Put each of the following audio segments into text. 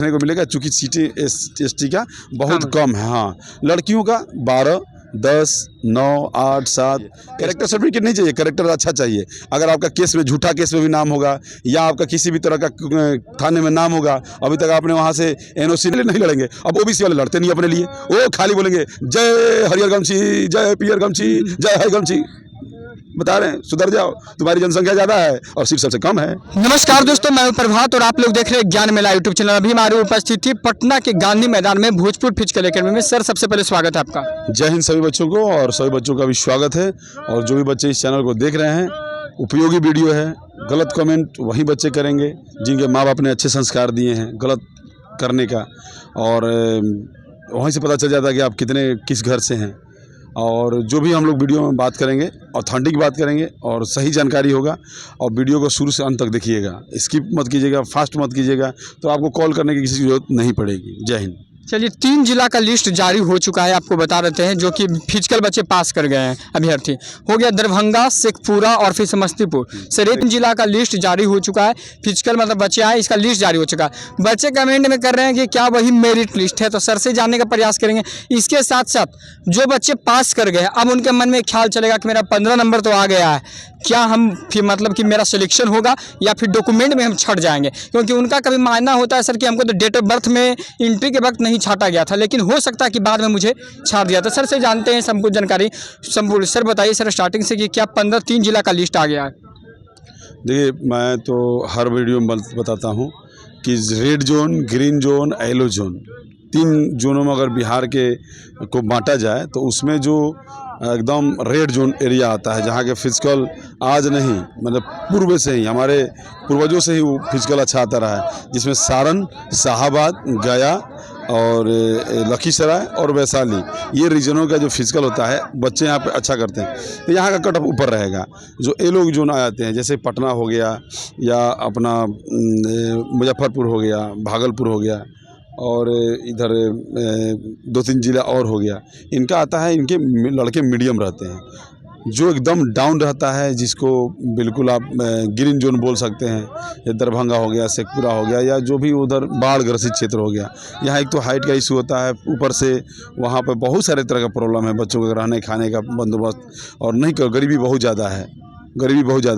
देखने को मिलेगा, चूँकि सीटें ST का बहुत कम है। हाँ, लड़कियों का 12, 10, 9, 8, 7 कैरेक्टर सर्टिफिकेट नहीं चाहिए, कैरेक्टर अच्छा चाहिए। अगर आपका केस में झूठा केस में भी नाम होगा या आपका किसी भी तरह का थाने में नाम होगा, अभी तक आपने वहाँ से NOC नहीं लड़ेंगे। अब OBC वाले लड़ते नहीं अपने लिए, वो खाली बोलेंगे जय हरियर गमछी, जय पियर गमछी, जय है गमछी। बता रहे हैं सुधर जाओ, तुम्हारी जनसंख्या ज़्यादा है और सीट सबसे कम है। नमस्कार दोस्तों, मैं प्रभात और आप लोग देख रहे हैं ज्ञान मेला यूट्यूब चैनल। अभी हमारी उपस्थिति पटना के गांधी मैदान में भोजपुर फिजिकल एकेडमी में। सर, सबसे पहले स्वागत है आपका। जय हिंद सभी बच्चों को, और सभी बच्चों का भी स्वागत है। और जो भी बच्चे इस चैनल को देख रहे हैं, उपयोगी वीडियो है। गलत कमेंट वही बच्चे करेंगे जिनके माँ बाप ने अच्छे संस्कार दिए हैं गलत करने का, और वहीं से पता चल जाता है कि आप किस घर से हैं। और जो भी हम लोग वीडियो में बात करेंगे ऑथेंटिक बात करेंगे और सही जानकारी होगा। और वीडियो को शुरू से अंत तक देखिएगा, स्किप मत कीजिएगा, फास्ट मत कीजिएगा, तो आपको कॉल करने की किसी की जरूरत नहीं पड़ेगी। जय हिंद। चलिए, 3 जिला का लिस्ट जारी हो चुका है, आपको बता देते हैं, जो कि फिजिकल बच्चे पास कर गए हैं अभ्यर्थी। हो गया दरभंगा, शेखपुरा और फिर समस्तीपुर। सर, 3 जिला का लिस्ट जारी हो चुका है। फिजिकल मतलब बच्चे आए, इसका लिस्ट जारी हो चुका है। बच्चे कमेंट में कर रहे हैं कि क्या वही मेरिट लिस्ट है, तो सर से जानने का प्रयास करेंगे। इसके साथ साथ जो बच्चे पास कर गए, अब उनके मन में ख्याल चलेगा कि मेरा 15 नंबर तो आ गया है, क्या हम फिर मतलब कि मेरा सिलेक्शन होगा या फिर डॉक्यूमेंट में हम छट जाएंगे। क्योंकि उनका कभी मानना होता है सर कि हमको तो डेट ऑफ बर्थ में एंट्री के वक्त नहीं छाटा गया था, लेकिन हो सकता है कि बाद में मुझे छाट दिया। तो सर से जानते हैं संपूर्ण जानकारी संपूर्ण। सर बताइए सर स्टार्टिंग से कि क्या 3 जिला का लिस्ट आ गया है। देखिए, मैं तो हर वीडियो में बताता हूँ कि red zone, green zone, yellow zone, 3 जोनों में अगर बिहार के को बांटा जाए तो उसमें जो एकदम रेड जोन एरिया आता है, जहाँ के फिजिकल आज नहीं मतलब पूर्व से ही, हमारे पूर्वजों से ही वो फिजिकल अच्छा आता रहा है, जिसमें सारण, शाहाबाद, गया और लखीसराय और वैशाली, ये रीजनों का जो फिजिकल होता है बच्चे यहाँ पे अच्छा करते हैं, तो यहाँ का कट ऑफ ऊपर रहेगा। जो ये लोग जोन आ जाते हैं, जैसे पटना हो गया या अपना मुजफ्फरपुर हो गया, भागलपुर हो गया और इधर 2-3 जिला और हो गया, इनका आता है, इनके लड़के मीडियम रहते हैं। जो एकदम डाउन रहता है, जिसको बिल्कुल आप ग्रीन जोन बोल सकते हैं, या दरभंगा हो गया, शेखपुरा हो गया, या जो भी उधर बाढ़ ग्रसित क्षेत्र हो गया। यहाँ एक तो हाइट का इशू होता है, ऊपर से वहाँ पर बहुत सारे तरह का प्रॉब्लम है, बच्चों के रहने खाने का बंदोबस्त, और नहीं गरीबी बहुत ज़्यादा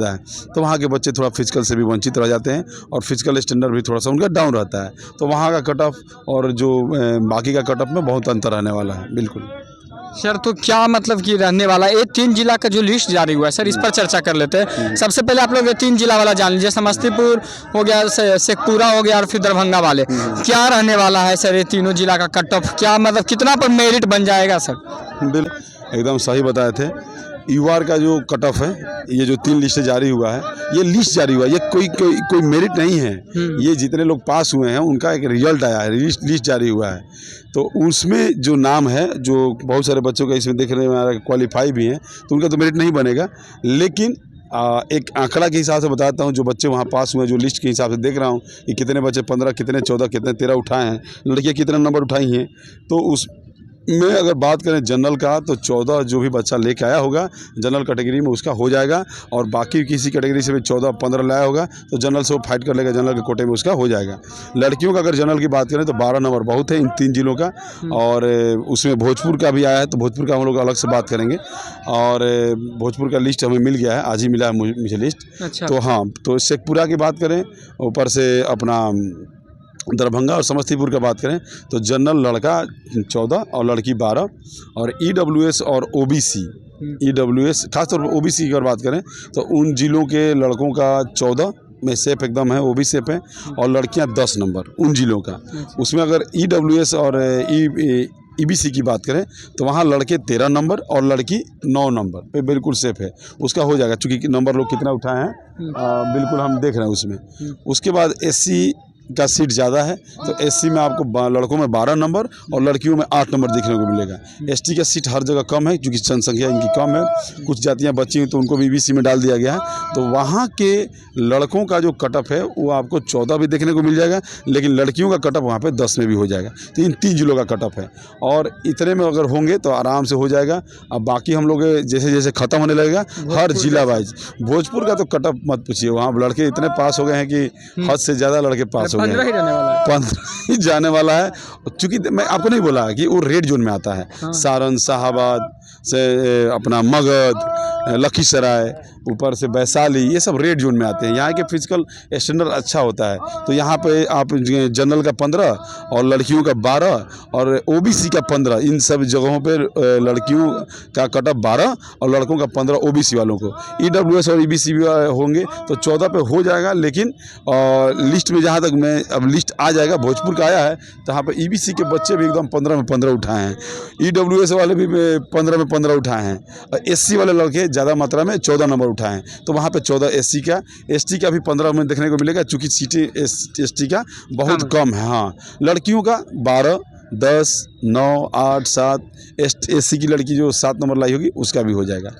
है, तो वहाँ के बच्चे थोड़ा फिजिकल से भी वंचित रह जाते हैं और फिजिकल स्टैंडर्ड भी थोड़ा सा उनका डाउन रहता है। तो वहाँ का कट ऑफ और जो बाकी का कट ऑफ में बहुत अंतर रहने वाला है। बिल्कुल सर, तो क्या मतलब कि रहने वाला है। ये 3 जिला का जो लिस्ट जारी हुआ है सर, इस पर चर्चा कर लेते हैं। सबसे पहले आप लोग ये 3 जिला वाला जान लीजिए। समस्तीपुर हो गया, शेखपुरा हो गया और फिर दरभंगा वाले। क्या रहने वाला है सर ये तीनों जिला का कट ऑफ, क्या मतलब कितना पर मेरिट बन जाएगा सर। बिल्कुल एकदम सही बताए थे। UR का जो कट ऑफ है, ये जो 3 लिस्ट जारी हुआ है, ये लिस्ट जारी हुआ है, ये कोई मेरिट नहीं है। ये जितने लोग पास हुए हैं उनका एक रिजल्ट आया है, लिस्ट जारी हुआ है। तो उसमें जो नाम है, जो बहुत सारे बच्चों का इसमें देखने में आ रहा है क्वालिफाई भी हैं, तो उनका तो मेरिट नहीं बनेगा। लेकिन एक आंकड़ा के हिसाब से बताता हूँ, जो बच्चे वहाँ पास हुए हैं, जो लिस्ट के हिसाब से देख रहा हूँ कि कितने बच्चे 15, कितने 14, कितने 13 उठाए हैं, लड़कियाँ कितने नंबर उठाई हैं। तो उस में अगर बात करें जनरल का, तो 14 जो भी बच्चा लेके आया होगा जनरल कैटेगरी में उसका हो जाएगा, और बाकी किसी कैटेगरी से भी 14-15 लाया होगा तो जनरल से वो फाइट कर लेगा, जनरल के कोटे में उसका हो जाएगा। लड़कियों का अगर जनरल की बात करें तो 12 नंबर बहुत है इन 3 जिलों का, और उसमें भोजपुर का भी आया है, तो भोजपुर का हम लोग अलग से बात करेंगे। और भोजपुर का लिस्ट हमें मिल गया है, आज ही मिला है मुझे लिस्ट। अच्छा। तो हाँ, तो शेखपुरा की बात करें, ऊपर से अपना दरभंगा और समस्तीपुर का बात करें तो जनरल लड़का 14 और लड़की 12, और EWS और OBC, EWS खासतौर पर OBC की अगर बात करें तो उन जिलों के लड़कों का 14 में सेफ एकदम है, वो भी सेफ है, और लड़कियां 10 नंबर उन जिलों का। उसमें अगर EWS और EBC की बात करें तो वहाँ लड़के 13 नंबर और लड़की 9 नंबर पे बिल्कुल सेफ है, उसका हो जाएगा, चूँकि नंबर लोग कितना उठाए हैं बिल्कुल हम देख रहे हैं उसमें। उसके बाद SC का सीट ज़्यादा है, तो SC में आपको लड़कों में 12 नंबर और लड़कियों में 8 नंबर देखने को मिलेगा। ST का सीट हर जगह कम है, क्योंकि जनसंख्या इनकी कम है, कुछ जातियां बची हैं तो उनको भी EBC में डाल दिया गया है। तो वहाँ के लड़कों का जो कट ऑफ है वो आपको 14 भी देखने को मिल जाएगा, लेकिन लड़कियों का कट ऑफ वहाँ पे 10 में भी हो जाएगा। तो इन 3 जिलों का कट ऑफ है, और इतने में अगर होंगे तो आराम से हो जाएगा। अब बाकी हम लोग जैसे जैसे ख़त्म होने लगेगा हर जिला वाइज, भोजपुर का तो कट ऑफ मत पूछिए, वहाँ लड़के इतने पास हो गए हैं कि हद से ज़्यादा लड़के पास हो गए 15 ही रहने वाला है। 15 ही जाने वाला है। चूँकि मैं आपको नहीं बोला कि वो रेड जोन में आता है। सारण, शाहाबाद से अपना मगध, लखीसराय, ऊपर से वैशाली, ये सब रेड जोन में आते हैं। यहाँ के फिजिकल स्टैंडर्ड अच्छा होता है। तो यहाँ पे आप जनरल का 15 और लड़कियों का 12 और ओबीसी का 15, इन सब जगहों पे लड़कियों का कटअप 12 और लड़कों का 15 ओबीसी वालों को। ईडब्ल्यूएस और ईबीसी भी होंगे तो 14 पे हो जाएगा। लेकिन लिस्ट में जहाँ तक मैं अब लिस्ट आ जाएगा, भोजपुर का आया है, तो यहाँ पर ईबीसी के बच्चे भी एकदम 15 में 15 उठाए हैं। ईडब्ल्यूएस वाले भी 15 में 15 उठाए हैं। और एससी वाले लड़के ज़्यादा मात्रा में 14 नंबर उठाए हैं। तो वहाँ पे 14 एससी का, एसटी का भी 15 में देखने को मिलेगा, चूँकि सीटें एसटी का बहुत कम है। हाँ, लड़कियों का 12, 10, 9, 8, 7, एससी की लड़की जो 7 नंबर लाई होगी उसका भी हो जाएगा।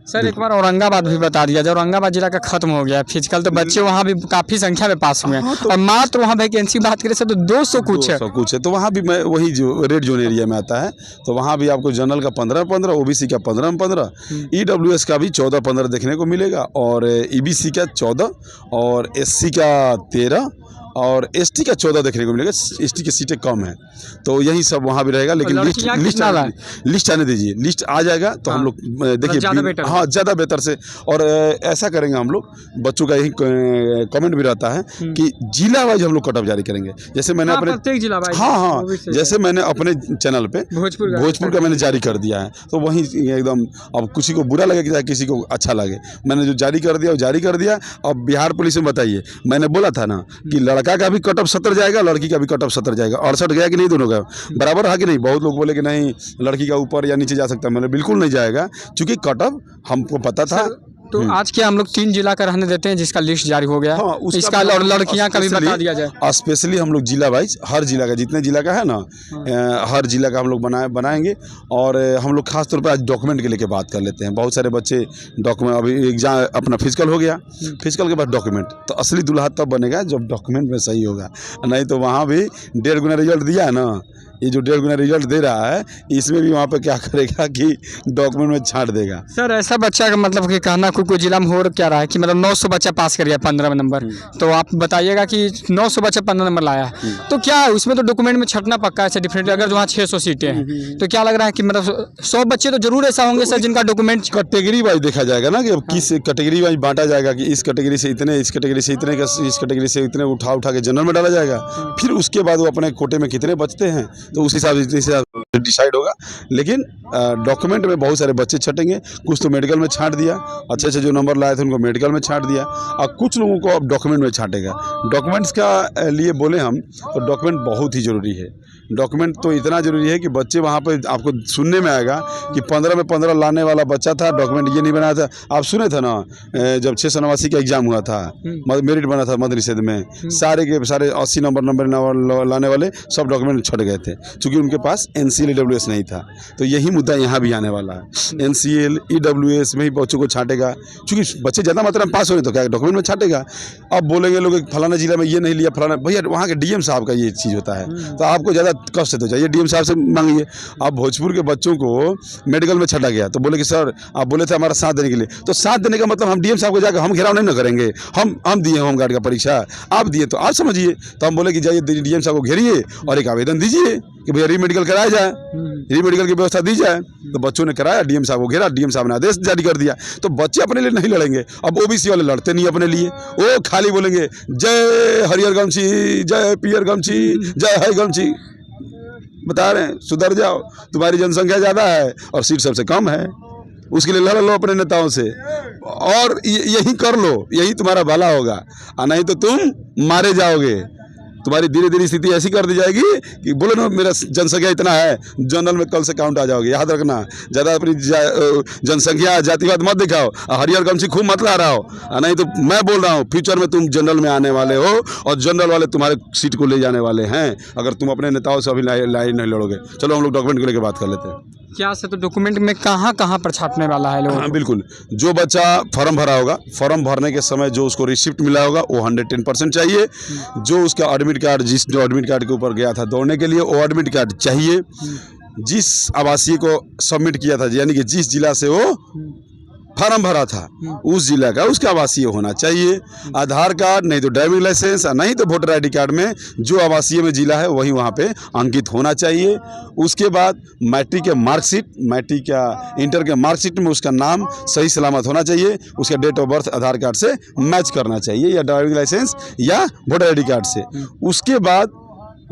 सर एक बार औरंगाबाद भी बता दिया, जब औरंगाबाद जिला का खत्म हो गया फिजिकल, तो बच्चे वहाँ भी काफ़ी संख्या में पास हुए हैं। और मात्र वहाँ वैकेंसी बात करें सर तो 200 कुछ है। 200 कुछ है। तो वहाँ भी मैं वही जो रेड जोन एरिया में आता है, तो वहाँ भी आपको जनरल का 15-15, ओबीसी का 15-15, ईडब्ल्यूएस का भी 14-15 देखने को मिलेगा, और ईबीसी का 14 और एससी का 13 और एसटी का 14 देखने को मिलेगा। एसटी की सीटें कम हैं, तो यही सब वहाँ भी रहेगा। लेकिन लिस्ट आने दीजिए, लिस्ट आ जाएगा तो हम लोग देखिए, हाँ ज़्यादा बेहतर से। और ऐसा करेंगे हम लोग, बच्चों का यही कमेंट भी रहता है कि जिला वाइज हम लोग कटअप जारी करेंगे। जैसे मैंने अपने जिला वाइज, हाँ, जैसे मैंने अपने चैनल पे भोजपुर का मैंने जारी कर दिया है, तो वहीं एकदम, अब किसी को बुरा लगे चाहे किसी को अच्छा लगे, मैंने जो जारी कर दिया वो जारी कर दिया। अब बिहार पुलिस में बताइए, मैंने बोला था ना कि लड़का का भी कटअप 70 जाएगा, लड़की का भी कटअप 70 जाएगा। 68 गया कि नहीं, दोनों का बराबर है कि नहीं। बहुत लोग बोले कि नहीं लड़की का ऊपर या नीचे जा सकता है, मैंने बिल्कुल नहीं जाएगा, क्योंकि कटअप हमको पता था। तो आज क्या हम लोग 3 जिला का रहने देते हैं जिसका लिस्ट जारी हो गया। हाँ, इसका और लड़कियां का भी बता दिया जाए। स्पेशली हम लोग जिला वाइज, हर जिला का, जितने जिला का है ना, हर जिला का हम लोग बनाएंगे। और हम लोग खास तौर पे आज डॉक्यूमेंट के लेके बात कर लेते हैं। बहुत सारे बच्चे डॉक्यूमेंट, अभी एग्जाम अपना फिजिकल हो गया, फिजिकल के बाद डॉक्यूमेंट, तो असली दुल्हा तब बनेगा जब डॉक्यूमेंट में सही होगा। नहीं तो वहाँ भी 1.5 गुना रिजल्ट दिया है ना, ये जो 1.5 गुना रिजल्ट दे रहा है, इसमें भी वहाँ पे क्या करेगा कि डॉक्यूमेंट में छांट देगा। सर ऐसा बच्चा का मतलब कि कहना कोई जिला में हो क्या रहा है कि मतलब 900 बच्चा पास कर गया 15 नंबर, तो आप बताइएगा कि 900 बच्चा 15 नंबर लाया है, तो क्या उसमें तो डॉक्यूमेंट में छटना पक्का है डिफरेंट। अगर वहाँ 600 सीटें हैं तो क्या लग रहा है कि मतलब 100 बच्चे तो जरूर ऐसा होंगे सर जिनका डॉक्यूमेंट कैटेगरी वाइज देखा जाएगा ना, कि किस कैटेगरी वाइज बांटा जाएगा, कि इस कैटेगरी से इतने, इस कैटेगरी से इतने, इस कैटेगरी से इतने उठा के जनरल में डाला जाएगा। फिर उसके बाद वो अपने कोटे में कितने बचते हैं तो उस हिसाब से डिसाइड होगा। लेकिन डॉक्यूमेंट में बहुत सारे बच्चे छटेंगे, कुछ तो मेडिकल में छांट दिया, अच्छे जो नंबर लाए थे उनको मेडिकल में छांट दिया, और कुछ लोगों को अब डॉक्यूमेंट में छांटेगा। डॉक्यूमेंट्स का लिए बोले हम तो डॉक्यूमेंट बहुत ही ज़रूरी है। डॉक्यूमेंट तो इतना ज़रूरी है कि बच्चे वहाँ पे आपको सुनने में आएगा कि 15 में 15 लाने वाला बच्चा था, डॉक्यूमेंट ये नहीं बनाया था। आप सुने थे ना, जब 689 का एग्ज़ाम हुआ था, मेरिट बना था मध्य निषेध में, सारे के सारे 80 नंबर लाने वाले सब डॉक्यूमेंट छट गए थे, क्योंकि उनके पास NCL EWS नहीं था। तो यही मुद्दा यहाँ भी आने वाला है। NCL EWS में ही बच्चों को छाटेगा, क्योंकि बच्चे ज़्यादा मात्रा में पास हो रहे तो क्या डॉक्यूमेंट में छाटेगा। अब बोलेंगे लोग फलाना जिला में ये नहीं लिया, फलाना, भैया वहाँ के DM साहब का ये चीज़ होता है, तो आपको ज़्यादा कष्ट तो चाहिए DM साहब से मांगिए। आप भोजपुर के बच्चों को मेडिकल में छटा गया तो बोले कि सर आप बोले थे हमारा साथ देने के लिए, तो साथ देने का मतलब हम DM साहब को जाकर हम घेराव नहीं ना करेंगे। हम दिए होमगार्ड का परीक्षा, आप दिए तो आप समझिए। तो हम बोले कि जाइए DM साहब को घेरिए और एक आवेदन दीजिए कि भैया रीमेडिकल कराया जाए, रीमेडिकल की व्यवस्था दी जाए। तो बच्चों ने कराया, DM साहब को घेरा, DM साहब ने आदेश जारी कर दिया। तो बच्चे अपने लिए नहीं लड़ेंगे। अब OBC वाले लड़ते नहीं अपने लिए, वो खाली बोलेंगे जय हरियर गमछी, जय पियर गमछी, जय है गमछी। बता रहे हैं सुधर जाओ, तुम्हारी जनसंख्या ज़्यादा है और सीट सबसे कम है, उसके लिए लड़ लो अपने नेताओं से और यही कर लो, यही तुम्हारा भला होगा। नहीं तो तुम मारे जाओगे। तुम्हारी धीरे धीरे स्थिति ऐसी कर दी जाएगी कि बोलो ना मेरा जनसंख्या इतना है, जनरल में कल से काउंट आ जाओगे। याद रखना, ज़्यादा अपनी जनसंख्या जातिवाद मत दिखाओ, हरियर गमछी खूब मत ला रहा हो। नहीं तो मैं बोल रहा हूँ फ्यूचर में तुम जनरल में आने वाले हो और जनरल वाले तुम्हारे सीट को ले जाने वाले हैं, अगर तुम अपने नेताओं से अभी लाइन नहीं लड़ोगे। चलो हम लोग डॉक्यूमेंट को लेकर बात कर लेते हैं। क्या से तो डॉक्यूमेंट में कहाँ पर छापने वाला है लोग? हाँ बिल्कुल, जो बच्चा फॉर्म भरा होगा, फॉर्म भरने के समय जो उसको रिसिप्ट मिला होगा वो 110% चाहिए। जो उसका एडमिट कार्ड, जो एडमिट कार्ड के ऊपर गया था दौड़ने के लिए, वो एडमिट कार्ड चाहिए। जिस आवासीय को सबमिट किया था, यानी कि जिस जिला से वो फार्म भरा था उस जिला का, उसका आवासीय होना चाहिए। आधार कार्ड नहीं तो ड्राइविंग लाइसेंस, नहीं तो वोटर आईडी कार्ड में जो आवासीय में जिला है वही वहाँ पे अंकित होना चाहिए। उसके बाद मैट्रिक के मार्कशीट, मैट्रिक का इंटर के मार्कशीट में उसका नाम सही सलामत होना चाहिए, उसका date of birth Aadhaar card से मैच करना चाहिए या ड्राइविंग लाइसेंस या वोटर आईडी कार्ड से। उसके बाद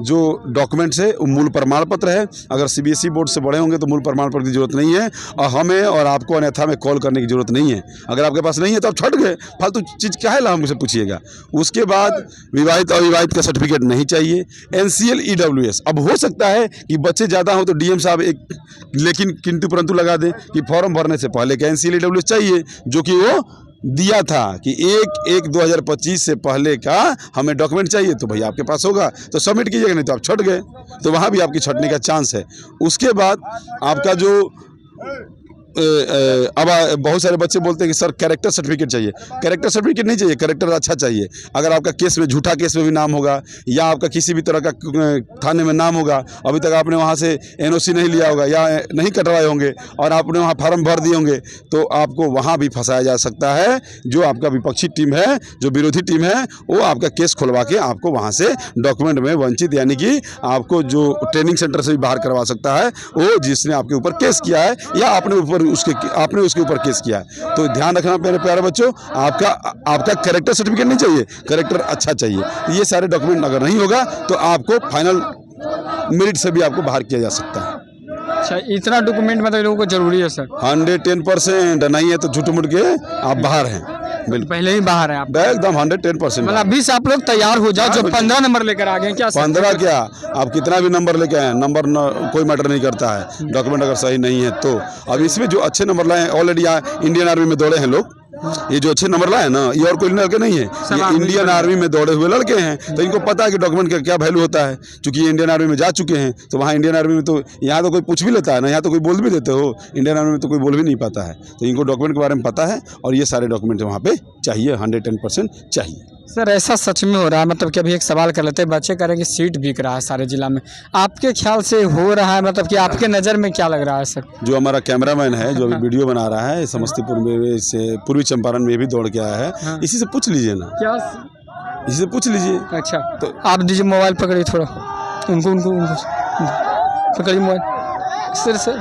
जो डॉक्यूमेंट्स है वो मूल प्रमाण पत्र है। अगर सीबीएसई बोर्ड से बड़े होंगे तो मूल प्रमाण पत्र की जरूरत नहीं है, और हमें और आपको अन्यथा में कॉल करने की जरूरत नहीं है। अगर आपके पास नहीं है तो आप छट गए, फालतू चीज़ क्या है हमसे पूछिएगा। उसके बाद विवाहित अविवाहित का सर्टिफिकेट नहीं चाहिए। NCL EWS, अब हो सकता है कि बच्चे ज़्यादा हो तो DM साहब एक लेकिन किंतु परंतु लगा दें कि फॉर्म भरने से पहले का NCL EWS चाहिए, जो कि वो दिया था कि 1/1/2025 से पहले का हमें डॉक्यूमेंट चाहिए। तो भैया आपके पास होगा तो सबमिट कीजिएगा, नहीं तो आप छट गए, तो वहाँ भी आपकी छटने का चांस है। उसके बाद आपका जो अब बहुत सारे बच्चे बोलते हैं कि सर कैरेक्टर सर्टिफिकेट चाहिए। कैरेक्टर सर्टिफिकेट नहीं चाहिए, कैरेक्टर अच्छा चाहिए। अगर आपका केस में झूठा केस में भी नाम होगा या आपका किसी भी तरह का थाने में नाम होगा, अभी तक आपने वहाँ से NOC नहीं लिया होगा या नहीं कटवाए होंगे और आपने वहाँ फार्म भर दिए होंगे, तो आपको वहाँ भी फंसाया जा सकता है। जो आपका विपक्षी टीम है, जो विरोधी टीम है, वो आपका केस खुलवा के आपको वहाँ से डॉक्यूमेंट में वंचित, यानी कि आपको जो ट्रेनिंग सेंटर से भी बाहर करवा सकता है वो जिसने आपके ऊपर केस किया है या आपने उसके ऊपर केस किया है। तो ध्यान रखना मेरे प्यारे बच्चों, आपका कैरेक्टर सर्टिफिकेट नहीं चाहिए, कैरेक्टर अच्छा चाहिए। ये सारे डॉक्यूमेंट अगर नहीं होगा तो आपको फाइनल मेरिट से भी आपको बाहर किया जा सकता है। अच्छा, इतना डॉक्यूमेंट मतलब लोगों को जरूरी है सर? 110% नहीं है तो झूठ मूठ के आप बाहर हैं, बिल्कुल पहले ही बाहर है आप एकदम 110%। मतलब अभी से आप लोग तैयार हो जाओ। जो 15 नंबर लेकर आ गए क्या? 15 क्या, आप कितना भी नंबर लेके आए, नंबर कोई मैटर नहीं करता है, डॉक्यूमेंट अगर सही नहीं है तो। अब इसमें जो अच्छे नंबर लाए हैं, ऑलरेडी इंडियन आर्मी में दौड़े हैं लोग, ये जो अच्छे नंबर लाए ना, ये और कोई लड़के नहीं है, ये इंडियन आर्मी में दौड़े हुए लड़के हैं। तो इनको पता है कि डॉक्यूमेंट का क्या वैल्यू होता है, क्योंकि ये इंडियन आर्मी में जा चुके हैं। तो वहाँ इंडियन आर्मी में तो यहाँ तो कोई पूछ भी लेता है ना, यहाँ तो कोई बोल भी देते हो, इंडियन आर्मी में तो कोई बोल भी नहीं पाता है। तो इनको डॉक्यूमेंट के बारे में पता है और ये सारे डॉक्यूमेंट वहाँ पे चाहिए, 110% चाहिए। सर ऐसा सच में हो रहा है? मतलब कि अभी एक सवाल कर लेते हैं, बच्चे कह रहे हैं कि सीट बिक रहा है सारे जिला में, आपके ख्याल से हो रहा है? मतलब कि आपके नज़र में क्या लग रहा है सर? जो हमारा कैमरामैन है जो अभी वीडियो बना रहा है, समस्तीपुर में से पूर्वी चंपारण में भी दौड़ के आया है, हाँ। इसी से पूछ लीजिए ना, क्या? इसी से पूछ लीजिए। अच्छा तो आप दीजिए मोबाइल, पकड़िए थोड़ा, उनको पकड़िए मोबाइल सर।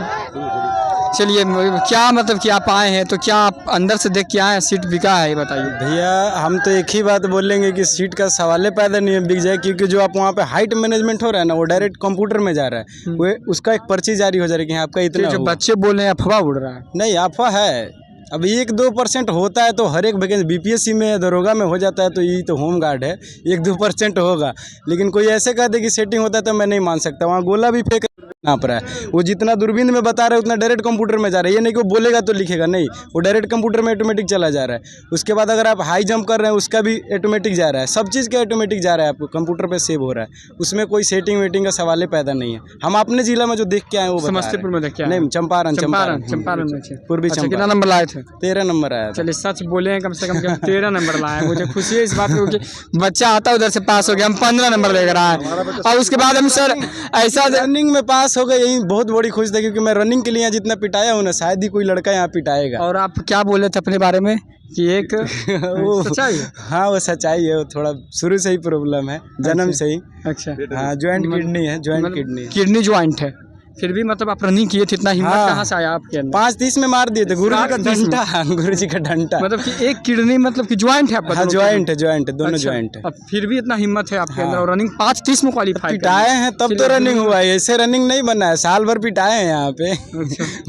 चलिए, क्या मतलब कि आप आए हैं तो क्या आप अंदर से देख के आए हैं सीट बिका है, ये बताइए। भैया हम तो एक ही बात बोलेंगे कि सीट का सवाल पैदा नहीं है बिक जाए, क्योंकि जो आप वहाँ पे हाइट मैनेजमेंट हो रहा है ना, वो डायरेक्ट कंप्यूटर में जा रहा है, वो उसका एक पर्ची जारी हो जा रही है कि आपका इतना जो बच्चे बोल रहे हैं अफवाह उड़ रहा है। नहीं, अफवाह है। अब 1-2% होता है तो हर एक वैकेंसी BPSC में, दरोगा में हो जाता है, तो ये तो होम गार्ड है, 1-2% होगा। लेकिन कोई ऐसे कह दे कि सेटिंग होता है तो मैं नहीं मान सकता। वहाँ गोला भी फेंक नाप रहा है, वो जितना दूरबीन में बता रहा है उतना डायरेक्ट कंप्यूटर में जा रहा है। ये नहीं कि वो बोलेगा तो लिखेगा, नहीं, वो डायरेक्ट कंप्यूटर में ऑटोमेटिक चला जा रहा है। उसके बाद अगर आप हाई जंप कर रहे हैं उसका भी ऑटोमेटिक जा रहा है, सब चीज़ का ऑटोमेटिक जा रहा है, आपको कंप्यूटर पे सेव हो रहा है, उसमें कोई सेटिंग वेटिंग का सवाल पैदा नहीं है। हम अपने जिला में जो देख के आए वो समस्तीपुर में देख के आए? नहीं, चंपारण में पूर्वी कितना चंपारण। नंबर लाए थे? 13 नंबर आया था। चलिए, सच बोले हैं, कम से कम 13 नंबर लाए। मुझे खुशी है इस बात की कि बच्चा आता उधर से पास हो गया, हम 15 नंबर लेकर आए। और उसके बाद हम सर ऐसा रनिंग में पास हो गए, यही बहुत बड़ी खुश था, क्योंकि मैं रनिंग के लिए यहाँ जितना पिटाया हूँ ना, शायद ही कोई लड़का यहाँ पिटाएगा। और आप क्या बोले थे अपने बारे में कि एक वो सच्चाई है? हाँ, वो सच्चाई है, वो थोड़ा शुरू से ही प्रॉब्लम है, जन्म से ही। अच्छा, हाँ, ज्वाइंट किडनी है, ज्वाइंट किडनी है, किडनी ज्वाइंट है। फिर भी मतलब आप रनिंग किए थे, इतना हिम्मत हाँ। कहाँ से आया आपके अंदर? 5:30 में मार दिए थे गुरु जी का डंडा, गुरु जी का डंडा। मतलब कि एक किडनी मतलब कि ज्वाइंट है आपका? हाँ, ज्वाइंट है, ज्वाइंट है, दोनों अच्छा, ज्वाइंट है। अब फिर भी इतना हिम्मत है आपके अंदर, और रनिंग 5:30 में क्वालिफाई पिटाए हैं तब तो रनिंग हुआ है, ऐसे रनिंग नहीं बना है, साल भर पिटाए हैं यहाँ पे।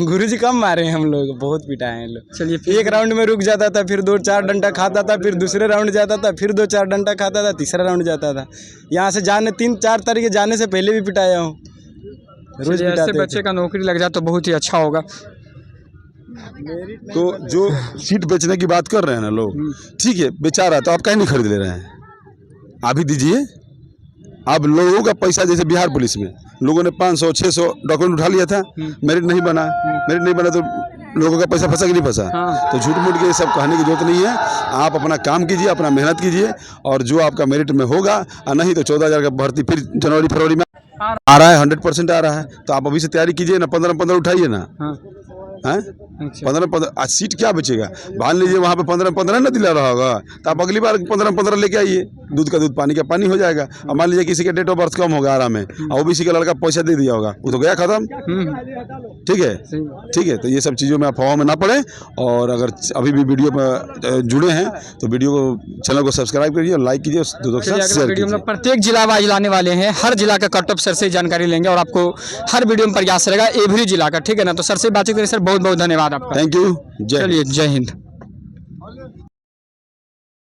गुरु जी कम मारे हैं हम लोग, बहुत पिटाए हैं लोग। चलिए, एक राउंड में रुक जाता था, फिर 2-4 डंडा खाता था, फिर दूसरे राउंड जाता था, फिर 2-4 डंडा खाता था, तीसरा राउंड जाता था। यहाँ से जाने 3-4 तारीख जाने से पहले भी पिटाया हूँ, रोज ऐसे बच्चे का नौकरी लग जाए तो बहुत ही अच्छा होगा। तो जो सीट बेचने की बात कर रहे हैं ना लोग, ठीक है, बेचा रहा है तो आप कहीं नहीं खरीद ले रहे हैं, आप ही दीजिए। अब लोगों का पैसा, जैसे बिहार पुलिस में लोगों ने 500-600 डॉक्यूमेंट उठा लिया था, मेरिट नहीं बना तो लोगों का पैसा फंसा कि नहीं फंसा? हाँ। तो झूठ मूठ के ये सब कहने की जरूरत नहीं है। आप अपना काम कीजिए, अपना मेहनत कीजिए, और जो आपका मेरिट में होगा, और नहीं तो 14,000 का भर्ती फिर जनवरी-फरवरी में आ रहा है, 100% आ रहा है। तो आप अभी से तैयारी कीजिए ना, 15 उठाइए ना। हाँ। हैं? अच्छा। 15 आज सीट क्या बचेगा? मान लीजिए वहाँ पे 15 न दिला रहा होगा, तो आप अगली बार 15 लेके आइए, दूध का दूध पानी का पानी हो जाएगा। अब मान लीजिए किसी के डेट ऑफ बर्थ कम होगा आराम में, और ओबीसी का लड़का पैसा दे दिया होगा, वो तो गया खत्म। ठीक है, ठीक है। तो ये सब चीज़ों में अफवाहों में ना पड़े, और अगर अभी भी वीडियो पर जुड़े हैं तो वीडियो को, चैनल को सब्सक्राइब करिए और लाइक कीजिए, दोस्तों के साथ शेयर वीडियो में कीजिए। प्रत्येक जिला वाइज लाने वाले हैं, हर जिला का कट ऑफ सर से जानकारी लेंगे और आपको हर वीडियो में प्रयास रहेगा एवरी जिला का। ठीक है ना? तो सर से बातचीत करें सर, बहुत बहुत धन्यवाद आपका। Thank you. जय हिंद। चलिए, जय हिंद।